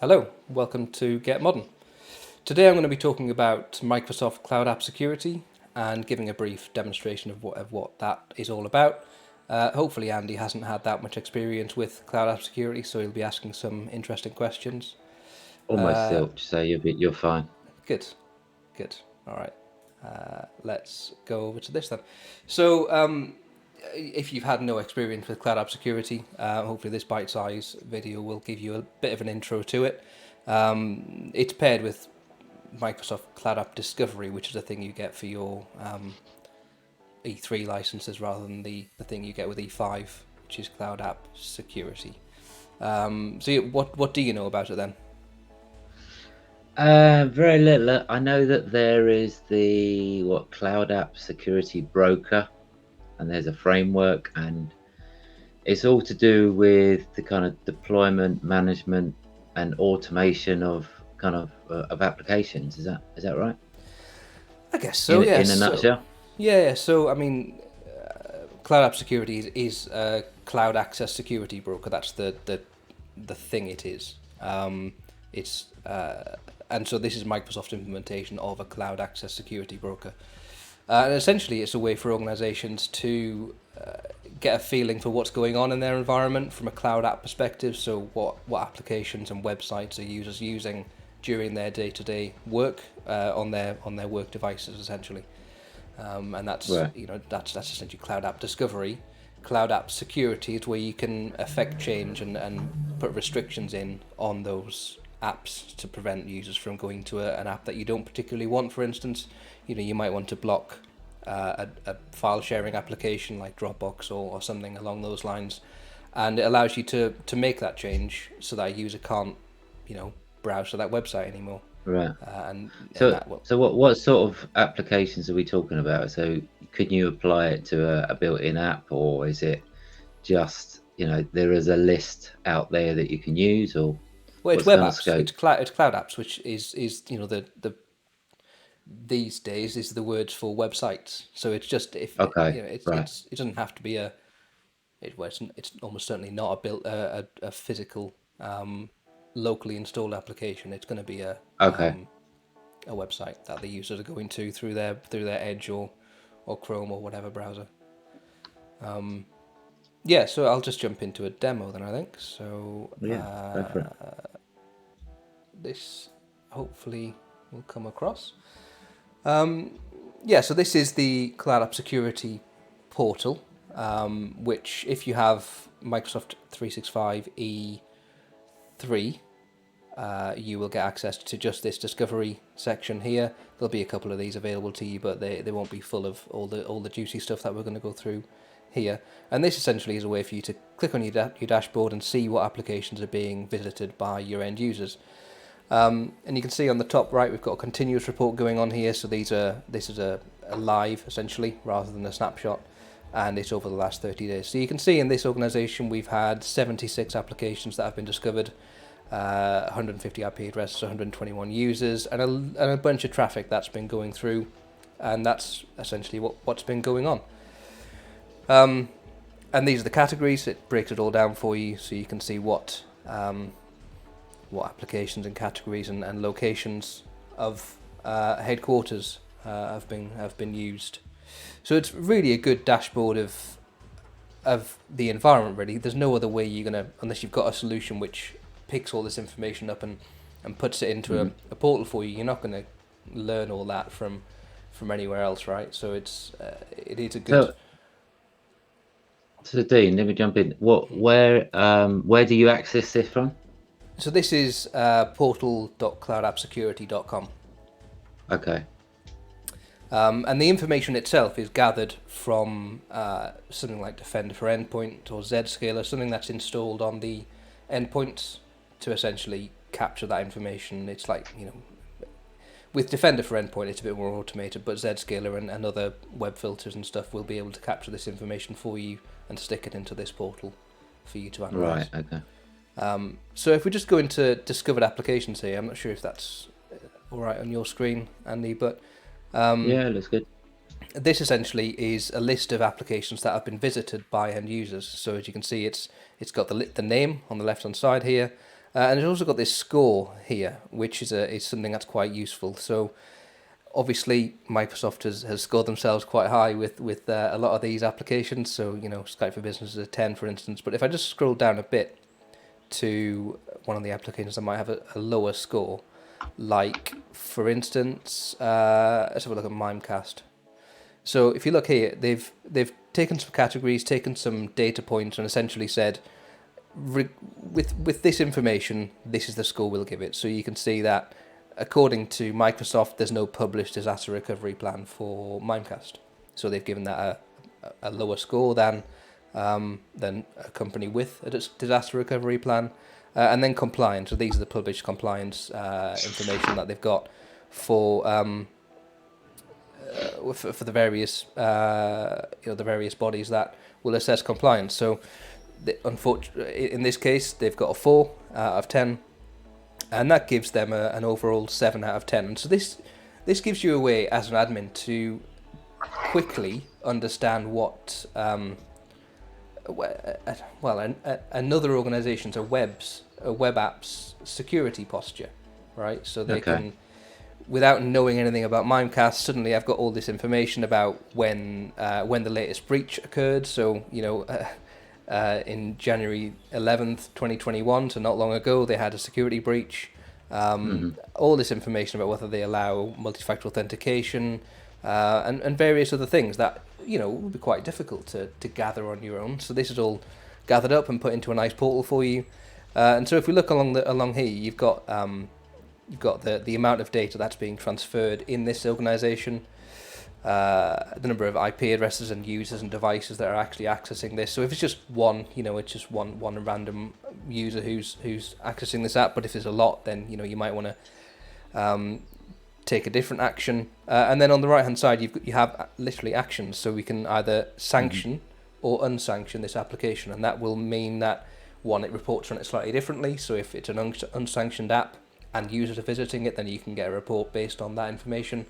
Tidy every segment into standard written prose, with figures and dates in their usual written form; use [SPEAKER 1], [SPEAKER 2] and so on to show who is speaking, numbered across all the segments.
[SPEAKER 1] Hello, welcome to GetModern. Today I'm going to be talking about Microsoft Cloud App Security and giving a brief demonstration of what that is all about. Hopefully Andy hasn't had that much experience with Cloud App Security, so he'll be asking some interesting questions.
[SPEAKER 2] Almost zilch, so you're fine.
[SPEAKER 1] Good, good. All right, let's go over to this then. So, if you've had no experience with Cloud App Security, hopefully this bite-size video will give you a bit of an intro to it. It's paired with Microsoft Cloud App Discovery, which is a thing you get for your E3 licenses rather than the thing you get with E5, which is Cloud App Security. What do you know about it then?
[SPEAKER 2] Very little. I know that there is the Cloud App Security Broker, and there's a framework, and it's all to do with the kind of deployment, management, and automation of of applications. Is that right?
[SPEAKER 1] I guess so.
[SPEAKER 2] In
[SPEAKER 1] Yes.
[SPEAKER 2] a nutshell.
[SPEAKER 1] Yeah. So I mean, Cloud App Security is a cloud access security broker. That's the thing it is. It's and so this is Microsoft implementation of a cloud access security broker. And essentially, it's a way for organizations to get a feeling for what's going on in their environment from a cloud app perspective. So what applications and websites are users using during their day-to-day work on their work devices, essentially. And that's
[SPEAKER 2] Right.
[SPEAKER 1] that's essentially Cloud App Discovery. Cloud App Security is where you can affect change and put restrictions in on those apps to prevent users from going to an app that you don't particularly want. For instance, you might want to block a file sharing application like Dropbox or something along those lines, and it allows you to make that change so that a user can't browse to that website anymore.
[SPEAKER 2] Right.
[SPEAKER 1] And
[SPEAKER 2] So,
[SPEAKER 1] that will.
[SPEAKER 2] so what sort of applications are we talking about? So, can you apply it to a built-in app, or is it just there is a list out there that you can use, or
[SPEAKER 1] Well, it's
[SPEAKER 2] what's
[SPEAKER 1] web
[SPEAKER 2] kind of
[SPEAKER 1] apps.
[SPEAKER 2] scope?
[SPEAKER 1] It's cloud apps, which is the these days is the words for websites. So it's just if
[SPEAKER 2] Okay, right.
[SPEAKER 1] it doesn't have to be it's almost certainly not a physical locally installed application. It's going to be
[SPEAKER 2] Okay.
[SPEAKER 1] a website that the users are going to through their Edge or Chrome or whatever browser. Yeah, so I'll just jump into a demo then, I think. So
[SPEAKER 2] Yeah, go for it.
[SPEAKER 1] this hopefully will come across. Yeah, so this is the Cloud App Security portal, which if you have Microsoft 365 E3, you will get access to just this discovery section here. There'll be a couple of these available to you, but they won't be full of all the juicy stuff that we're going to go through here. And this essentially is a way for you to click on your dashboard and see what applications are being visited by your end users. And you can see on the top right we've got a continuous report going on here. So this is a live essentially rather than a snapshot, and it's over the last 30 days. So you can see in this organization we've had 76 applications that have been discovered, 150 IP addresses, 121 users, and a bunch of traffic that's been going through, and that's essentially what's been going on. And these are the categories. It breaks it all down for you, so you can see what applications and categories and locations of headquarters have been used. So it's really a good dashboard of the environment. Really, there's no other way you're gonna, unless you've got a solution which picks all this information up and puts it into
[SPEAKER 2] Hmm.
[SPEAKER 1] a portal for you. You're not going to learn all that from anywhere else, right? So it is a good.
[SPEAKER 2] So, so Dean, let me jump in. Where do you access this from?
[SPEAKER 1] So this is portal.cloudappsecurity.com.
[SPEAKER 2] Okay.
[SPEAKER 1] And the information itself is gathered from something like Defender for Endpoint or Zscaler, something that's installed on the endpoints to essentially capture that information. It's like, with Defender for Endpoint, it's a bit more automated, but Zscaler and other web filters and stuff will be able to capture this information for you and stick it into this portal for you to analyze.
[SPEAKER 2] Right. Okay.
[SPEAKER 1] So if we just go into discovered applications here, I'm not sure if that's all right on your screen, Andy, but
[SPEAKER 2] Yeah, looks good.
[SPEAKER 1] this essentially is a list of applications that have been visited by end users. So as you can see, it's got the name on the left hand side here, And it's also got this score here, which is something that's quite useful. So obviously Microsoft has scored themselves quite high with a lot of these applications. So Skype for Business is a 10, for instance. But if I just scroll down a bit to one of the applications that might have a lower score, like for instance, let's have a look at Mimecast. So if you look here, they've taken some categories, taken some data points, and essentially said, with this information, this is the score we'll give it. So you can see that according to Microsoft, there's no published disaster recovery plan for Mimecast. So they've given that a lower score than a company with a disaster recovery plan. And then compliance. So these are the published compliance information that they've got for the various the various bodies that will assess compliance. So unfortunately, in this case, they've got a 4 out of 10, and that gives them an overall 7 out of 10. And so this gives you a way as an admin to quickly understand what another organization's a web app's security posture, right? So they can, without knowing anything about Mimecast, suddenly I've got all this information about when the latest breach occurred. So in January 11th, 2021, so not long ago, they had a security breach. All this information about whether they allow multi-factor authentication and various other things that would be quite difficult to gather on your own. So this is all gathered up and put into a nice portal for you. And so if we look along here, you've got the amount of data that's being transferred in this organization, the number of IP addresses and users and devices that are actually accessing this. So if it's just one, it's just one random user who's accessing this app. But if there's a lot, then you might want to take a different action. And then on the right hand side, you have literally actions. So we can either sanction or unsanction this application, and that will mean that one, it reports on it slightly differently. So if it's an unsanctioned app and users are visiting it, then you can get a report based on that information.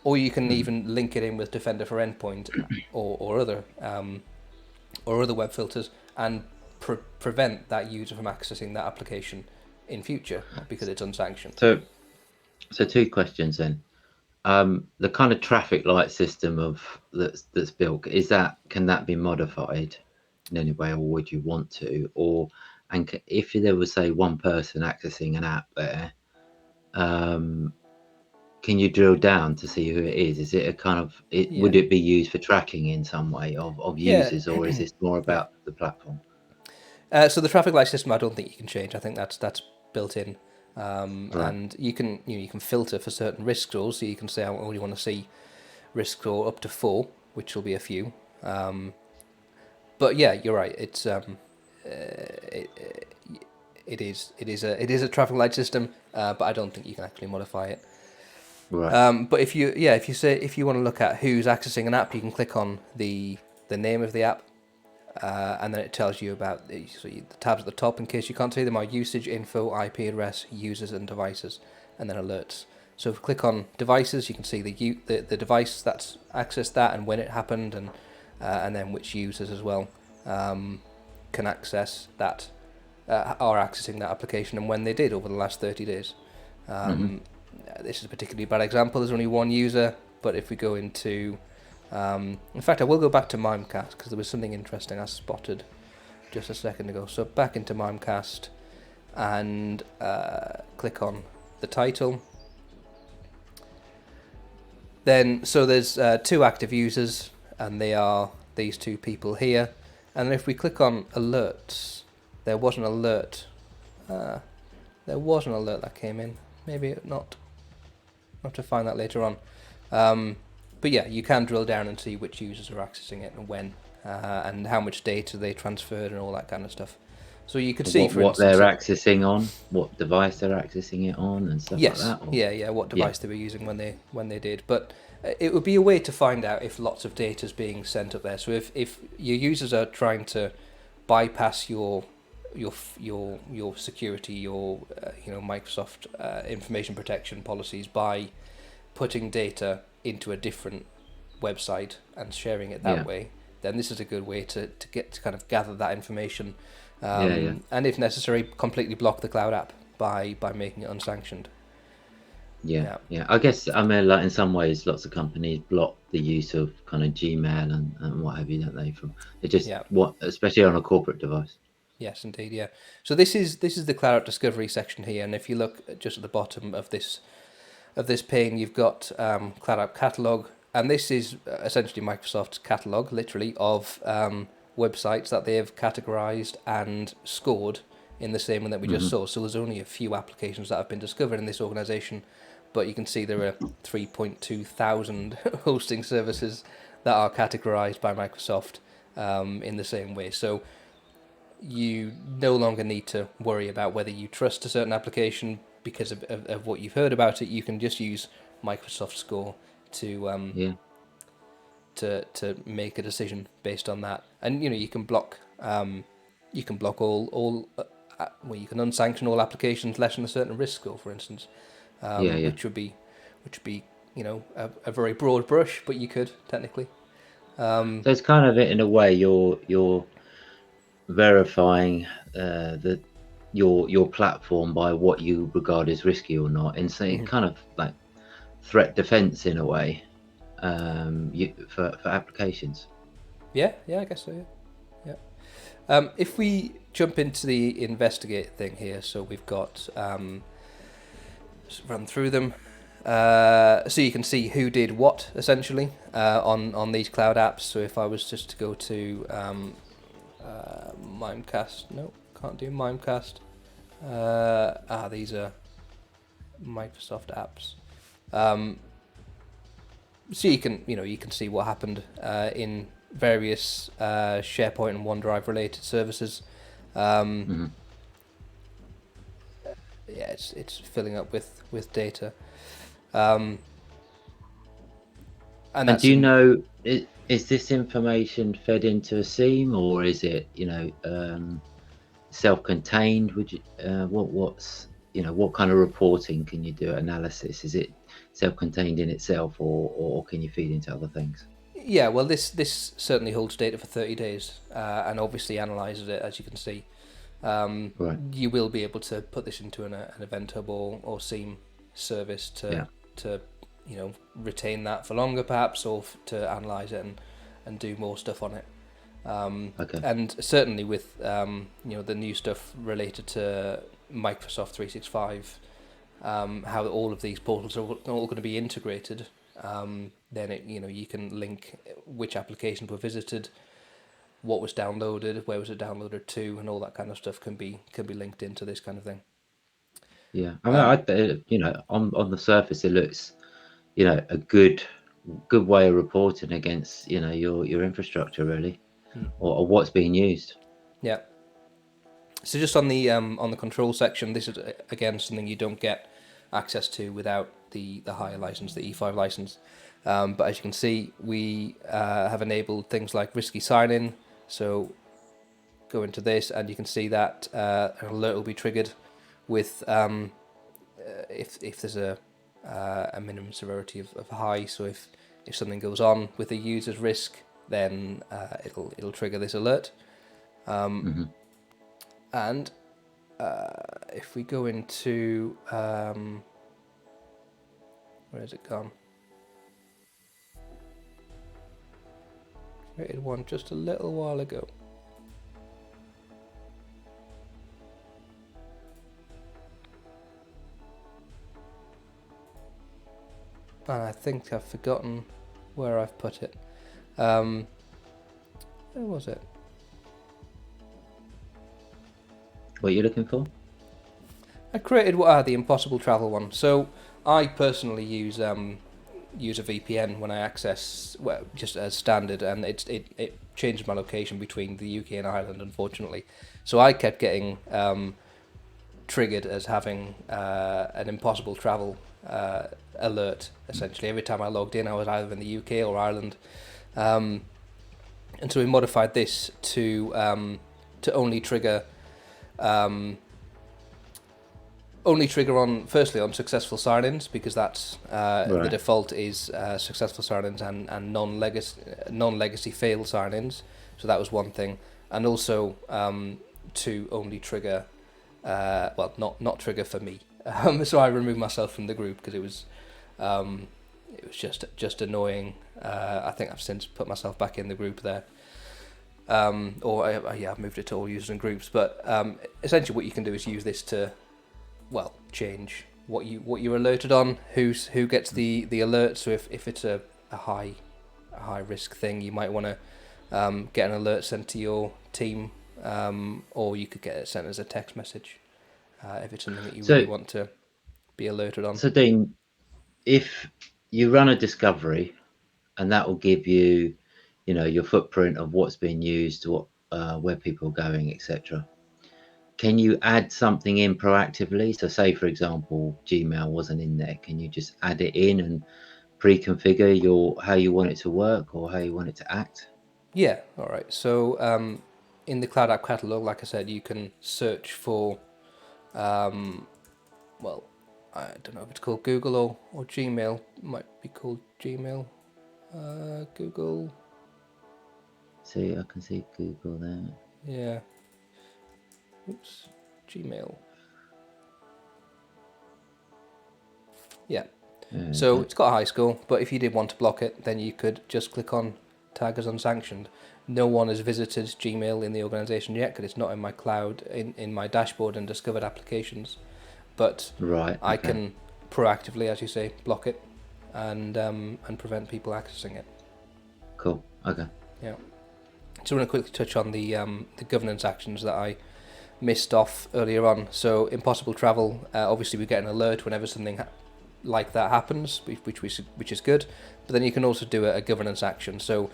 [SPEAKER 1] Or you can even link it in with Defender for Endpoint or other web filters and prevent that user from accessing that application in future because it's unsanctioned.
[SPEAKER 2] So 2 questions then. The kind of traffic light system that's built, can that be modified in any way, or would you want to? And if there was, say, one person accessing an app there, can you drill down to see who it is? Is it a kind of would it be used for tracking in some way of users, or is this more about the platform?
[SPEAKER 1] So the traffic light system, I don't think you can change. I think that's built in, and you can filter for certain risk scores. So you can say I only want to see risk score up to 4, which will be a few. But yeah, you're right. It's it is a traffic light system, but I don't think you can actually modify it.
[SPEAKER 2] Right.
[SPEAKER 1] But if you want to look at who's accessing an app, you can click on the name of the app, and then it tells you about the tabs at the top. In case you can't see them, are usage, info, IP address, users, and devices, and then alerts. So if we click on devices, you can see the device that's accessed that and when it happened, and then which users as well can access that, are accessing that application and when they did over the last 30 days. This is a particularly bad example. There's only one user, but if we go into... in fact, I will go back to Mimecast because there was something interesting I spotted just a second ago. So back into Mimecast and click on the title. Then, so there's 2 active users, and they are these 2 people here. And if we click on alerts, there was an alert. There was an alert that came in. Maybe not. I'll have to find that later on. But yeah, you can drill down and see which users are accessing it and when, and how much data they transferred and all that kind of stuff. So you could see, for
[SPEAKER 2] what
[SPEAKER 1] instance,
[SPEAKER 2] they're accessing on, what device they're accessing it on, and stuff like that.
[SPEAKER 1] Yeah, what device they were using when they did. But it would be a way to find out if lots of data is being sent up there. So if your users are trying to bypass your security, your Microsoft information protection policies by putting data into a different website and sharing it that way, then this is a good way to get to kind of gather that information
[SPEAKER 2] Yeah, yeah.
[SPEAKER 1] And if necessary, completely block the cloud app by making it unsanctioned.
[SPEAKER 2] Yeah,
[SPEAKER 1] Yeah,
[SPEAKER 2] yeah. I guess I mean, like in some ways, lots of companies block the use of kind of Gmail and what have you, don't they? From they just
[SPEAKER 1] yeah.
[SPEAKER 2] what, especially on a corporate device.
[SPEAKER 1] Yes, indeed, yeah. So this is the cloud app discovery section here, and if you look just at the bottom of this pane, you've got cloud app catalog, and this is essentially Microsoft's catalog, literally, of websites that they have categorized and scored in the same one that we just
[SPEAKER 2] Hmm.
[SPEAKER 1] saw. So there's only a few applications that have been discovered in this organization, but you can see there are 3.2 thousand hosting services that are categorized by Microsoft in the same way. So you no longer need to worry about whether you trust a certain application because of what you've heard about it. You can just use Microsoft Score to
[SPEAKER 2] Yeah,
[SPEAKER 1] to make a decision based on that, and you can block all well, you can unsanction all applications less than a certain risk score, for instance,
[SPEAKER 2] yeah, yeah.
[SPEAKER 1] which would be a very broad brush, but you could technically.
[SPEAKER 2] So it's kind of in a way you're verifying the your platform by what you regard as risky or not, and so it
[SPEAKER 1] Mhm.
[SPEAKER 2] kind of like threat defense in a way, for applications.
[SPEAKER 1] Yeah, yeah, I guess so. Yeah. Yeah. If we jump into the investigate thing here, so we've got just run through them, so you can see who did what essentially on these cloud apps. So if I was just to go to Mimecast, no, can't do Mimecast. These are Microsoft apps. So you can see what happened in various SharePoint and OneDrive related services. Um,
[SPEAKER 2] Hmm.
[SPEAKER 1] yeah, it's filling up with data, um, and
[SPEAKER 2] And
[SPEAKER 1] that's
[SPEAKER 2] do you
[SPEAKER 1] in.
[SPEAKER 2] know, is this information fed into a seam, or is it, self-contained? Would you, what's, what kind of reporting can you do, analysis? Is it self-contained in itself, or can you feed into other things?
[SPEAKER 1] Yeah, well, this certainly holds data for 30 days and obviously analyzes it, as you can see.
[SPEAKER 2] Right.
[SPEAKER 1] You will be able to put this into an event hub or SIEM service
[SPEAKER 2] Yeah.
[SPEAKER 1] to retain that for longer, perhaps, or to analyze it and do more stuff on it.
[SPEAKER 2] Okay.
[SPEAKER 1] And certainly with the new stuff related to Microsoft 365, how all of these portals are all going to be integrated. Then you can link which applications were visited, what was downloaded, where was it downloaded to, and all that kind of stuff can be linked into this kind of thing.
[SPEAKER 2] Yeah. I mean,
[SPEAKER 1] Um,
[SPEAKER 2] on the surface, it looks, a good way of reporting against, your infrastructure really,
[SPEAKER 1] hmm.
[SPEAKER 2] or what's being used.
[SPEAKER 1] Yeah. So just on the control section, this is again something you don't get access to without the higher license, the E5 license. But as you can see, we have enabled things like risky sign-in. So go into this, and you can see that an alert will be triggered with if there's a minimum severity of high. So if something goes on with the user's risk, then it'll trigger this alert.
[SPEAKER 2] Hmm.
[SPEAKER 1] And if we go into where has it gone? Created one just a little while ago. And I think I've forgotten where I've put it. Where was it?
[SPEAKER 2] What are you looking for?
[SPEAKER 1] I created the impossible travel one. So I personally use a VPN when I access, well, just as standard, and it changes my location between the UK and Ireland, unfortunately. So I kept getting triggered as having an impossible travel alert. Essentially, every time I logged in, I was either in the UK or Ireland, and so we modified this to only trigger on firstly on successful sign-ins, because that's the
[SPEAKER 2] Right.
[SPEAKER 1] default is successful sign-ins and non-legacy failed sign-ins. So that was one thing, and also to only trigger, not trigger for me. So I removed myself from the group because it was just annoying. I think I've since put myself back in the group there. I've moved it to all users and groups. But essentially, what you can do is use this to, change what you're alerted on, who gets the alert. So if it's a high risk thing, you might want to get an alert sent to your team, or you could get it sent as a text message if it's something that you really want to be alerted on.
[SPEAKER 2] So Dean, if you run a discovery, and that will give you, your footprint of what's being used, where people are going, etc. Can you add something in proactively? So say, for example, Gmail wasn't in there. Can you just add it in and pre-configure how you want it to work or how you want it to act?
[SPEAKER 1] Yeah, all right. So in the Cloud App Catalog, like I said, you can search for, I don't know if it's called Google or Gmail. It might be called Gmail. Google.
[SPEAKER 2] See, I can see Google there.
[SPEAKER 1] Yeah. Oops. Gmail. Yeah. So it's got a high score, but if you did want to block it, then you could just click on tag as unsanctioned. No one has visited Gmail in the organization yet because it's not in my cloud, in my dashboard and discovered applications. But I can proactively, as you say, block it and prevent people accessing it.
[SPEAKER 2] Cool. Okay.
[SPEAKER 1] Yeah. So I want to quickly touch on the governance actions that I missed off earlier on. So impossible travel, obviously we get an alert whenever something like that happens, which is good. But then you can also do a governance action. So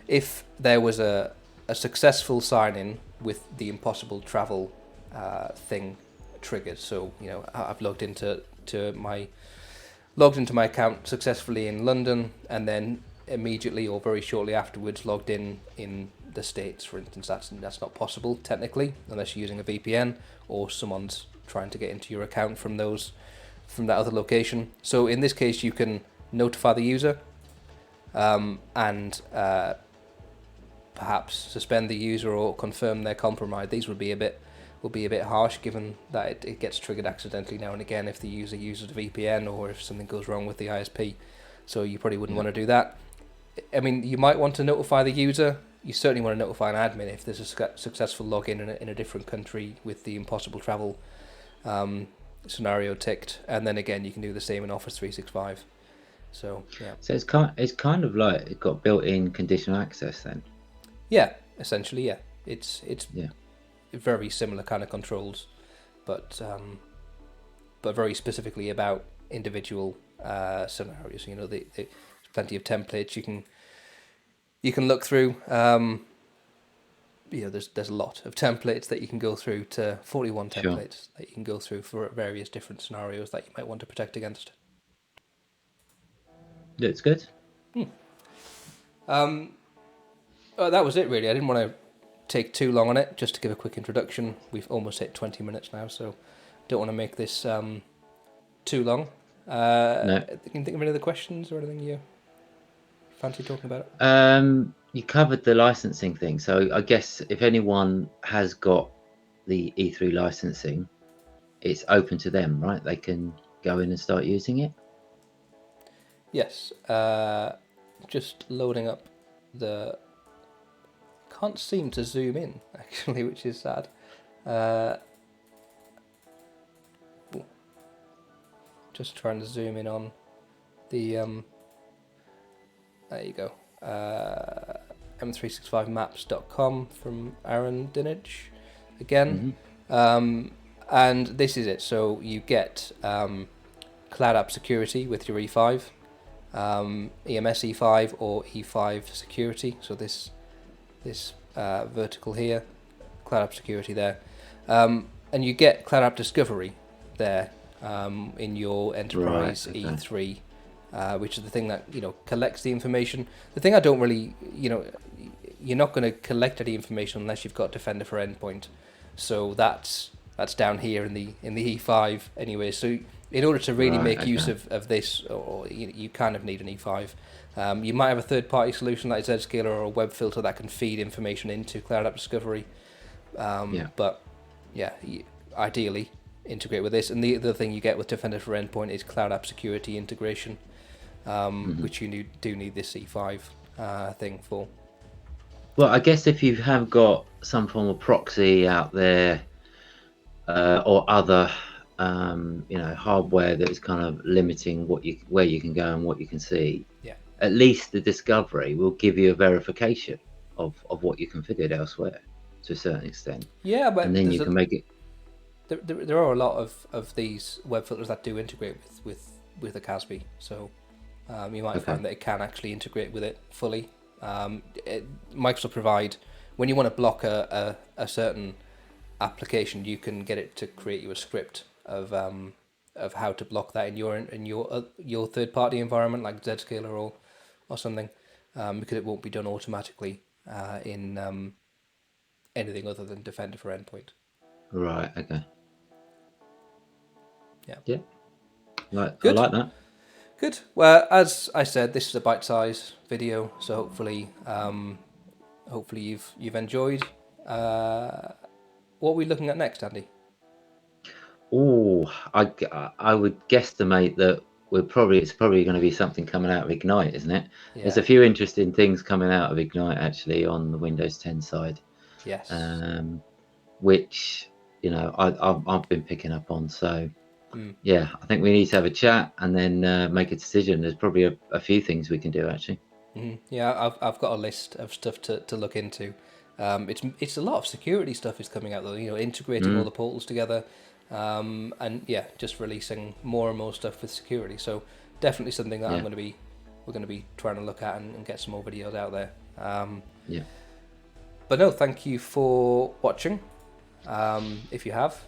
[SPEAKER 1] if there was a successful sign-in with the impossible travel thing triggered, so I've logged into my account successfully in London, and then immediately or very shortly afterwards logged in the States, for instance. That's not possible technically unless you're using a VPN or someone's trying to get into your account from that other location. So in this case, you can notify the user and perhaps suspend the user or confirm they're compromised. These would be a bit harsh, given that it gets triggered accidentally now and again if the user uses a VPN or if something goes wrong with the ISP. So you probably wouldn't want to do that. I mean, you might want to notify the user. You certainly want to notify an admin if there's a successful login in a different country with the impossible travel scenario ticked, and then again you can do the same in Office 365. So yeah.
[SPEAKER 2] So it's kind of like it got built-in conditional access then.
[SPEAKER 1] Yeah, essentially, yeah. It's very similar kind of controls, but very specifically about individual scenarios. There's plenty of templates you can look through. There's a lot of templates that you can go through, to 41 templates that you can go through for various different scenarios that you might want to protect against.
[SPEAKER 2] That's good.
[SPEAKER 1] That was it really. I didn't want to take too long on it, just to give a quick introduction. We've almost hit 20 minutes now, so don't want to make this too long.
[SPEAKER 2] No.
[SPEAKER 1] Can you think of any other questions or anything you fancy talking about?
[SPEAKER 2] You covered the licensing thing, so I guess if anyone has got the E3 licensing, it's open to them, right? They can go in and start using it.
[SPEAKER 1] Yes. Just loading up the. Can't seem to zoom in actually, which is sad. Just trying to zoom in on the. There you go. M365maps.com from Aaron Dinage again. And this is it. So you get Cloud App Security with your E5, EMS E5 or E5 Security. So this vertical here, Cloud App Security there. And you get Cloud App Discovery there in your Enterprise E3. Which is the thing that collects the information. The thing I don't really, you're not going to collect any information unless you've got Defender for Endpoint. So that's down here in the E5 anyway. So in order to really make use of this, or you kind of need an E5. You might have a third-party solution like Zscaler or a web filter that can feed information into Cloud App Discovery. But ideally integrate with this. And the other thing you get with Defender for Endpoint is Cloud App Security integration, which you do need this C5 thing for.
[SPEAKER 2] Well, I guess if you have got some form of proxy out there or other hardware that is kind of limiting where you can go and what you can see, at least the discovery will give you a verification of what you configured elsewhere to a certain extent.
[SPEAKER 1] Yeah, but
[SPEAKER 2] and then you can make it.
[SPEAKER 1] There are a lot of these web filters that do integrate with a CASB, so you might find that it can actually integrate with it fully. Microsoft provide, when you want to block a certain application, you can get it to create you a script of how to block that in your third party environment like Zscaler or something, because it won't be done automatically in anything other than Defender for Endpoint.
[SPEAKER 2] Right. Okay.
[SPEAKER 1] Yeah.
[SPEAKER 2] I like that.
[SPEAKER 1] Good. Well, as I said, this is a bite-sized video, so hopefully you've enjoyed. What are we looking at next, Andy?
[SPEAKER 2] Oh, I would guesstimate that it's probably going to be something coming out of Ignite, isn't it?
[SPEAKER 1] Yeah.
[SPEAKER 2] There's a few interesting things coming out of Ignite actually on the Windows 10 side.
[SPEAKER 1] Yes.
[SPEAKER 2] Which I've been picking up on. So yeah, I think we need to have a chat and then make a decision. There's probably a few things we can do actually.
[SPEAKER 1] Yeah, I've got a list of stuff to look into. It's a lot of security stuff is coming out though. Integrating all the portals together, and yeah, just releasing more and more stuff with security. So definitely something that we're going to be trying to look at and get some more videos out there. But no, thank you for watching. If you have,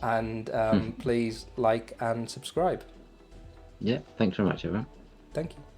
[SPEAKER 1] and please like and subscribe.
[SPEAKER 2] Yeah, thanks very much, everyone.
[SPEAKER 1] Thank you.